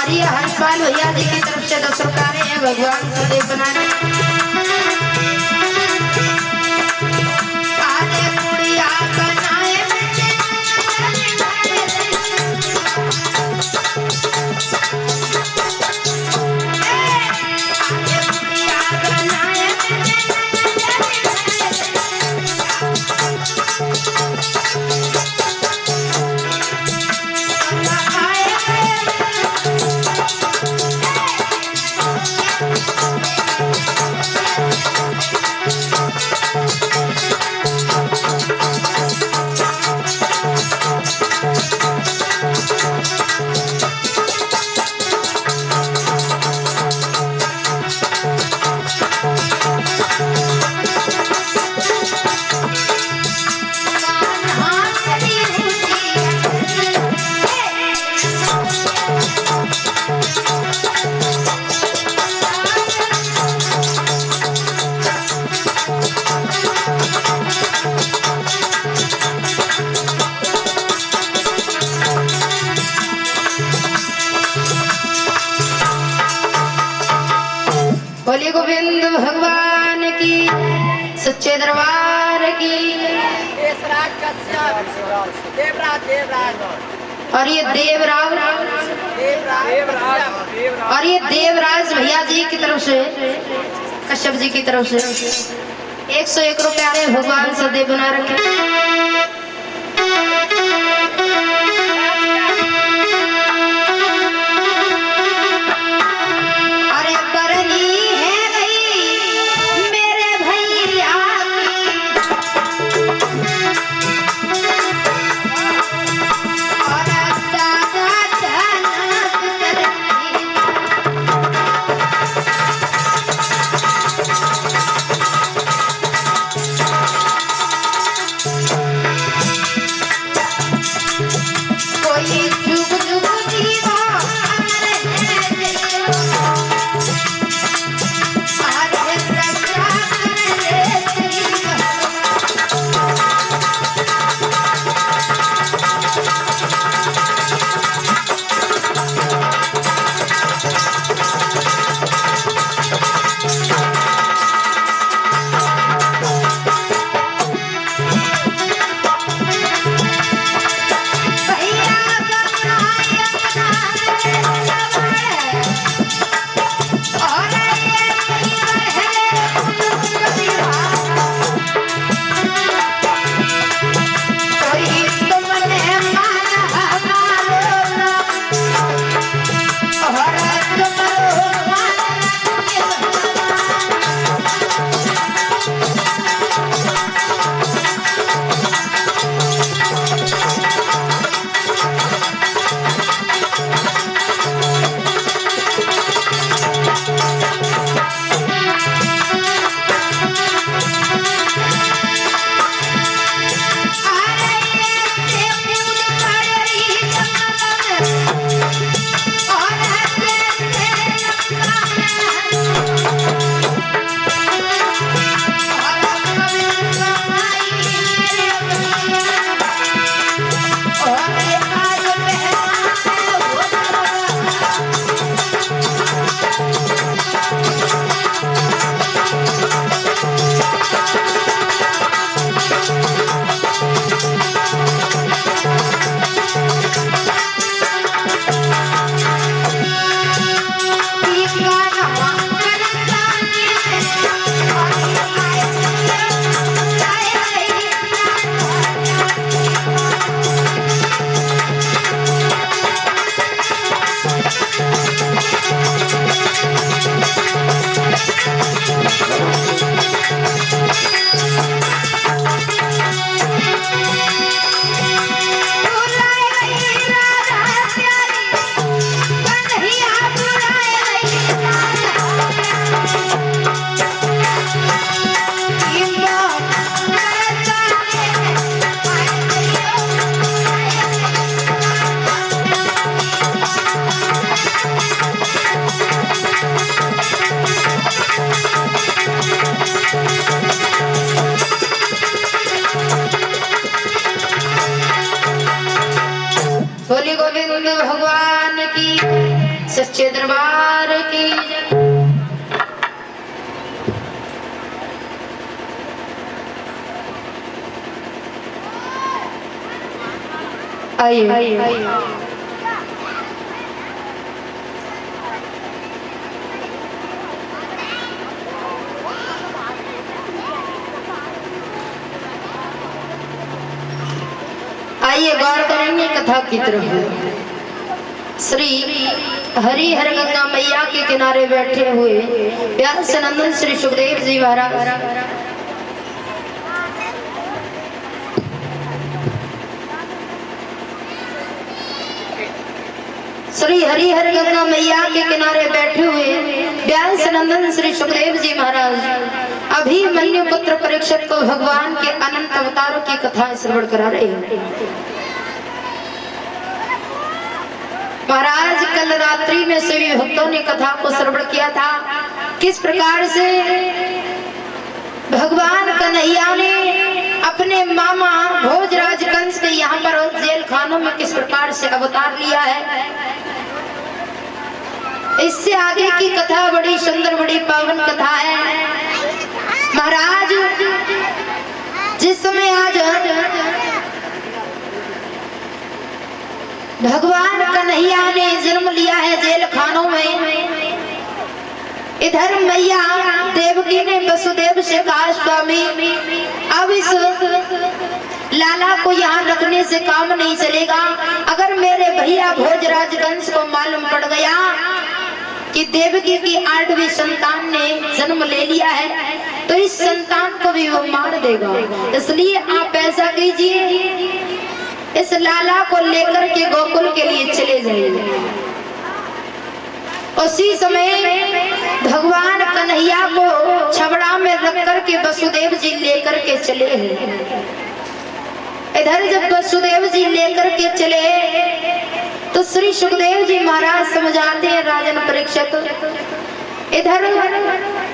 और ये हर्षपाल भैया जी की तरफ से 10 रुपये हैं भगवान सदैव बनाए। आने पुड़िया बनाए बोले गोविंद भगवान की सच्चे दरबार की। और ये देवराज भैया जी की तरफ से कश्यप जी की तरफ से 101 रुपये भगवान सदैव बना रखे। बोली गोविंद भगवान की। सच्चे दरबार की जय। आइए आइए गौर करेंगे कथा की तरफ। श्री हरि हर गंगा मैया के किनारे बैठे हुए व्यास नंदन श्री सुखदेव जी महाराज श्री हरि हर गंगा मैया के किनारे बैठे हुए व्यास नंदन श्री सुखदेव जी महाराज अभिमन्यु पुत्र परीक्षित को भगवान के अनंत अवतारों की कथा श्रवण करा रहे हैं। महाराज कल रात्रि में सभी भक्तों ने कथा को श्रवण किया था, किस प्रकार से भगवान कन्हैया ने अपने मामा भोजराज कंस के यहाँ पर जेल खानों में किस प्रकार से अवतार लिया है। इससे आगे की कथा बड़ी सुंदर बड़ी पावन कथा है। महाराज जिस समय आज भगवान कन्हैया ने जन्म लिया है जेल खानों में, इधर मैया देवकी ने वसुदेव से कहा स्वामी अब इस लाला को यहाँ रखने से काम नहीं चलेगा। अगर मेरे भैया भोजराज कंस को मालूम पड़ गया कि देवकी की 8वीं संतान ने जन्म ले लिया है तो इस संतान को भी वो मार देगा। इसलिए आप ऐसा कीजिए, इस लाला को लेकर के गोकुल के लिए चले जाइए। उसी समय भगवान कन्हैया को छबड़ा में रख कर के वसुदेव जी लेकर के चले हैं। इधर जब वसुदेव जी लेकर के चले तो श्री सुखदेव जी महाराज समझाते हैं राजन परीक्षित। इधर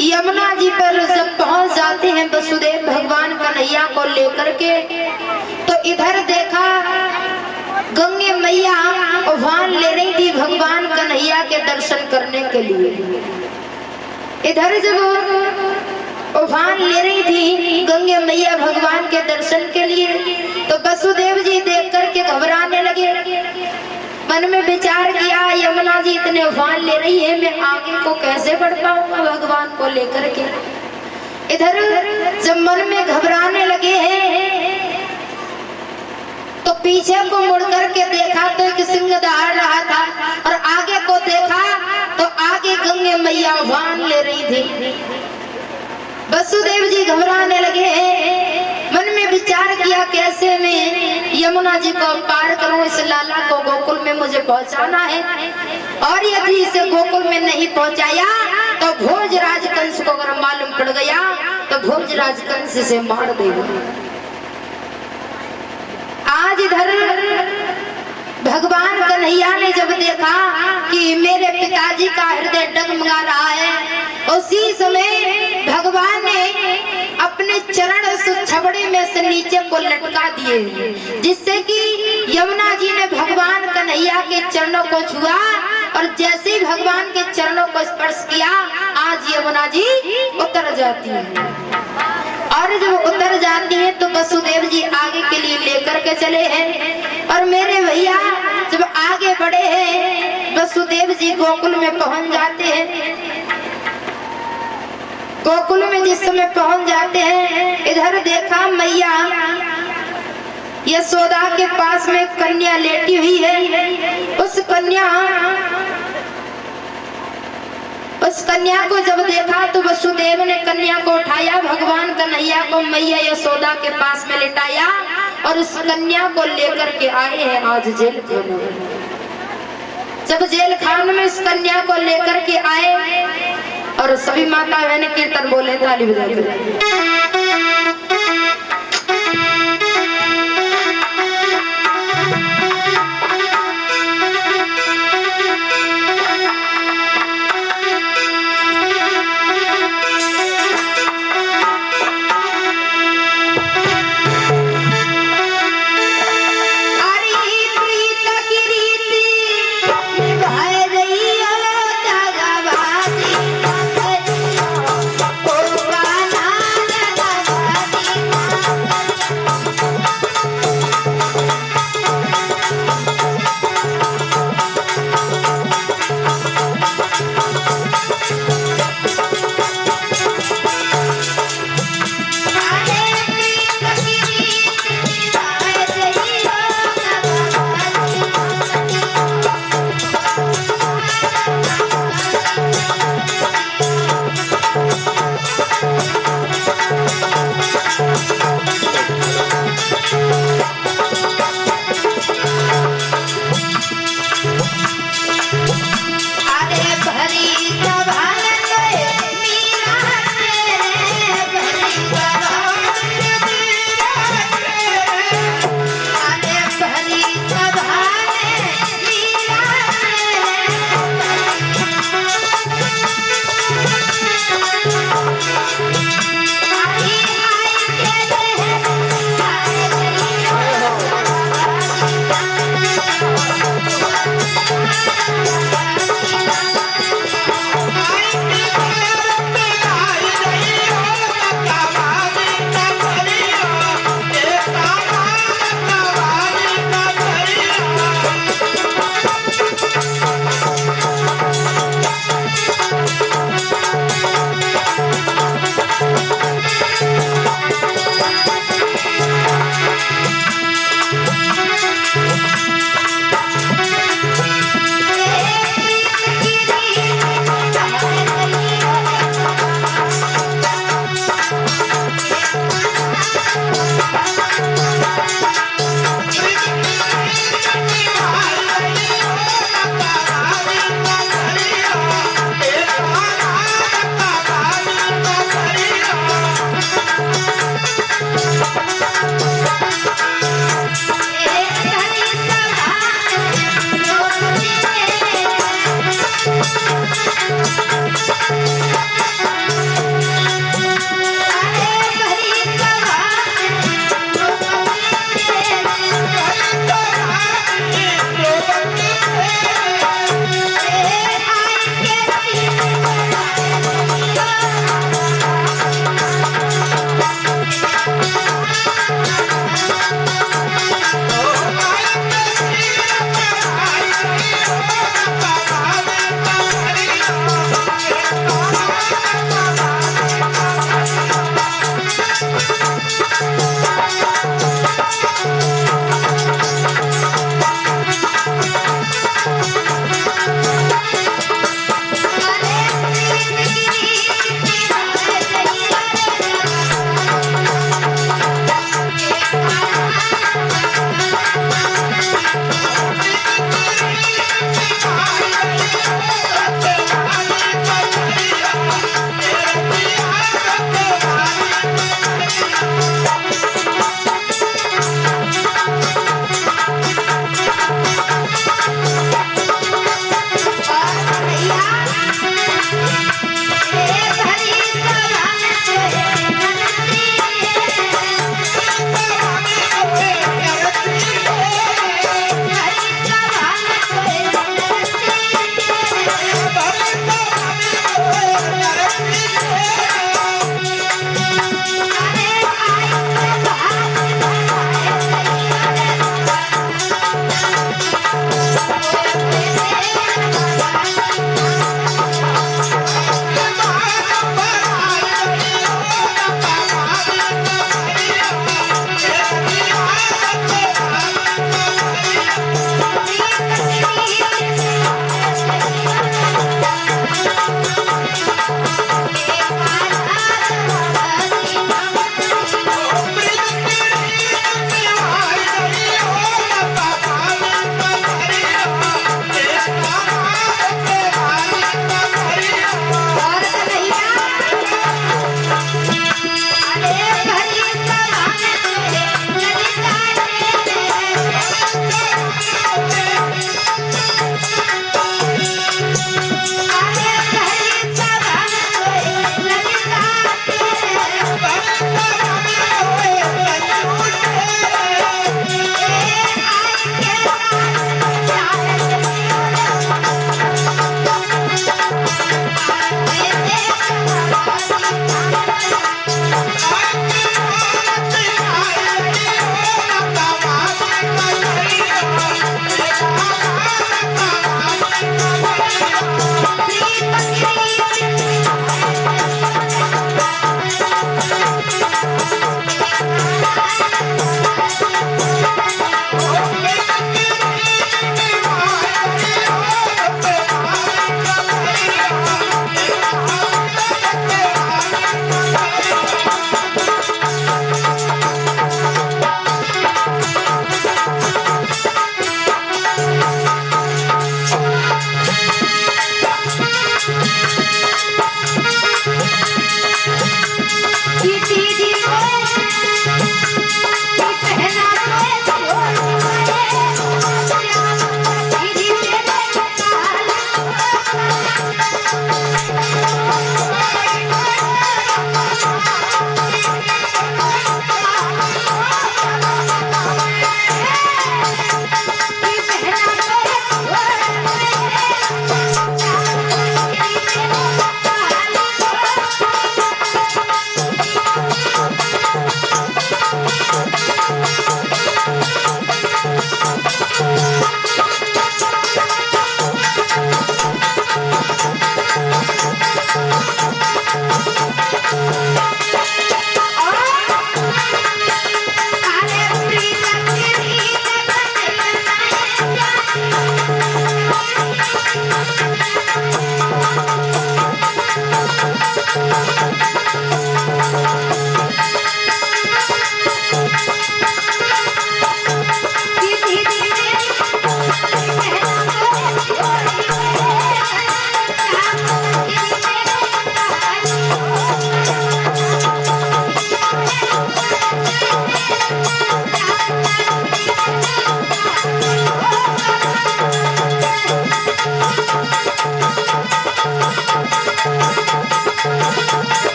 यमुना जी पर जब पहुंच जाते हैं वसुदेव भगवान कन्हैया को लेकर के, तो इधर देखा गंगे मैया उफान ले रही थी भगवान कन्हैया के दर्शन करने के लिए। इधर जब उफान ले रही थी गंगे मैया भगवान के दर्शन के लिए तो वसुदेव जी देख करके घबराने लगे। मन में विचार किया यमुना जी इतने उफान ले रही है, मैं आगे को कैसे बढ़ पाऊंगा भगवान को लेकर के। इधर जब मन में घबराने लगे हैं तो पीछे को मुड़ करके देखा तो एक सिंह दहाड़ रहा था और आगे को देखा तो आगे गंगे मैया उफान ले रही थी। वसुदेव जी घबराने लगे, मन में विचार किया कैसे मैं यमुना जी को पार करूं, इस लाला को गोकुल में मुझे पहुंचाना है और यदि इसे गोकुल में नहीं पहुंचाया तो भोजराज कंस को अगर मालूम पड़ गया तो भोजराज कंस से मार देगा। आज इधर भगवान कन्हैया ने जब देखा कि मेरे पिताजी का हृदय डगमगा रहा है, उसी समय भगवान ने अपने चरण उस छबड़े में से नीचे को लटका दिए, जिससे कि यमुना जी ने भगवान कन्हैया के चरणों को छुआ और जैसे ही भगवान के चरणों को स्पर्श किया आज यमुना जी उतर जाती है। और जब उतर जाती है तो वसुदेव जी आगे के लिए लेकर के चले हैं और मेरे भैया जब आगे बढ़े हैं वसुदेव जी गोकुल में पहुंच जाते हैं। गोकुल में जिस समय पहुंच जाते हैं इधर देखा मैया यशोदा के पास में कन्या लेटी हुई है। उस कन्या को जब देखा तो वसुदेव ने कन्या को उठाया, भगवान कन्हैया को मैया यशोदा के पास में लिटाया और उस कन्या को लेकर के आए हैं आज जेल खाने में। जब जेल खाने में उस कन्या को लेकर के आए और सभी माता बहन कीर्तन बोले ताली बजा कर रही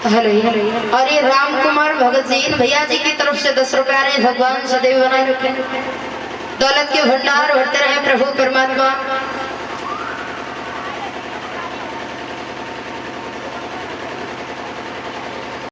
हेलो। और ये राम कुमार भगत जी भैया जी की तरफ से 10 रुपया भगवान सदैव बनाए रखे, दौलत के भंडार भरते रहे प्रभु परमात्मा।